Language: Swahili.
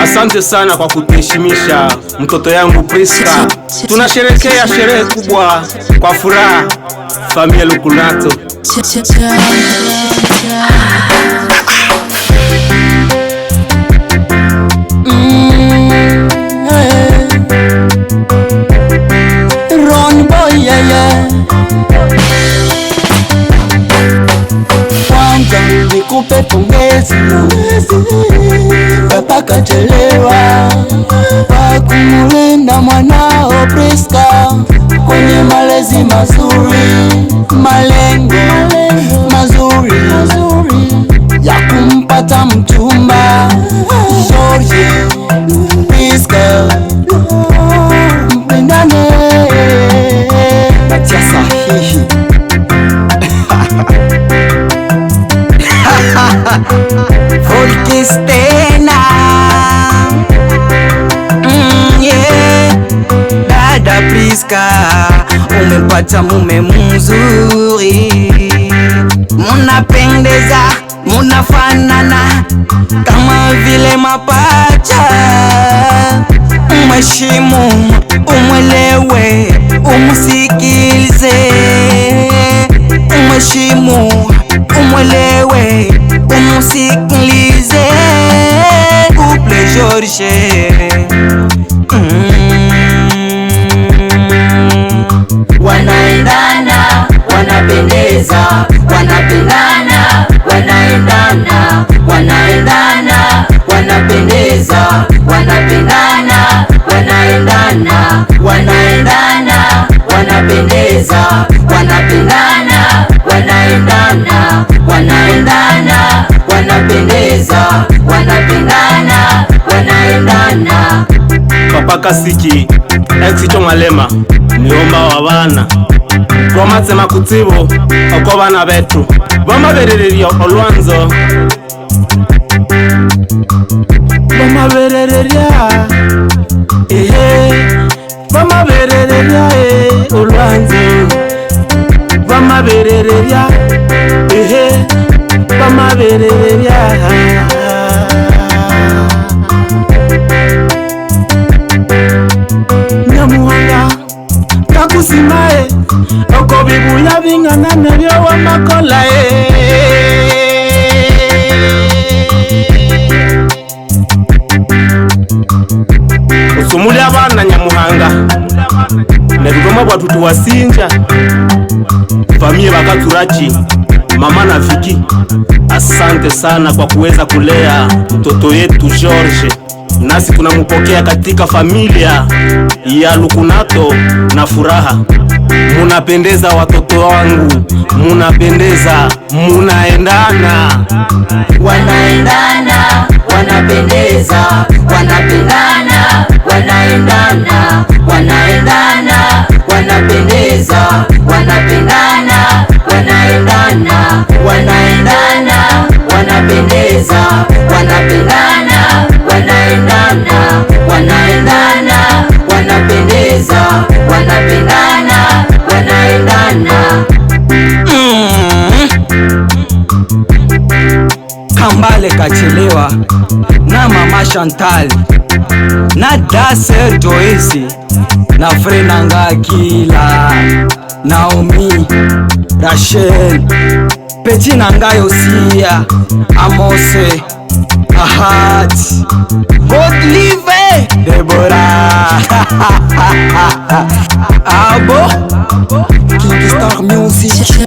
Asante sana kwa kutuheshimisha mtoto yangu Priska. Tunasherekea sherehe kubwa kwa furaha, familia Lukunato. Ron boy yeah. Kwanza nikupe pongezi Papa kachelewa kwa kumulinda mwanao Priska kwenye malezi mazuri, malengo mazuri ya kumpata mchumba George Priska. Mpendane natia sahihi Volkistena yeah. Dada Priska, umepata mume mzuri, munapendeza, munafanana kama vile mapacha. Umheshimu, umwelewe, umsikilize. Umheshimu, umwelewe, umsikilize. Couple George wanaendana, wanapendeza, wanapendana, wanaendana, wanaendana, wanapendeza, wanapendana, wanaendana, wanaendana, wanapendeza, wanapendana, wanaendana, wanaendana, wanapendeza, wanapendana, wanaendana. Papa Kasiki exicho malema niomba wabana twamasema kutsibo oko bana betu bamaberereria olwanzo, bamaberereria bamaberereria olwanzo, bamaberereria bamaberereria Nyamuhanga kakusimae oko bibuya bingana nebyo wamakola usumuli abana Nyamuhanga nebigoma bwatu tuwasinja familia bakaturachi mama na Viki. Asante sana kwa kuweza kulea mtoto yetu George, nasi tunamupokea katika familia ya Lukunato na furaha. Munapendeza watoto wangu, munapendeza, munaendana, wanaendana, wanapendeza, wanapendana, wanaendana, wanaendana, wanapendeza, wanapendana, wanaendana, wanaendana, wanapendeza, wanapendana, wanaendana, wanaendana, wanapendeza, wanapendana, wanaendana. Kambale kachelewa na mama Chantal na Dase Joyce na Frenanga Kila Naomi Rachel Peti Nangayo Sia Amose Ahad Godlive Deborah Abo Kingstar Music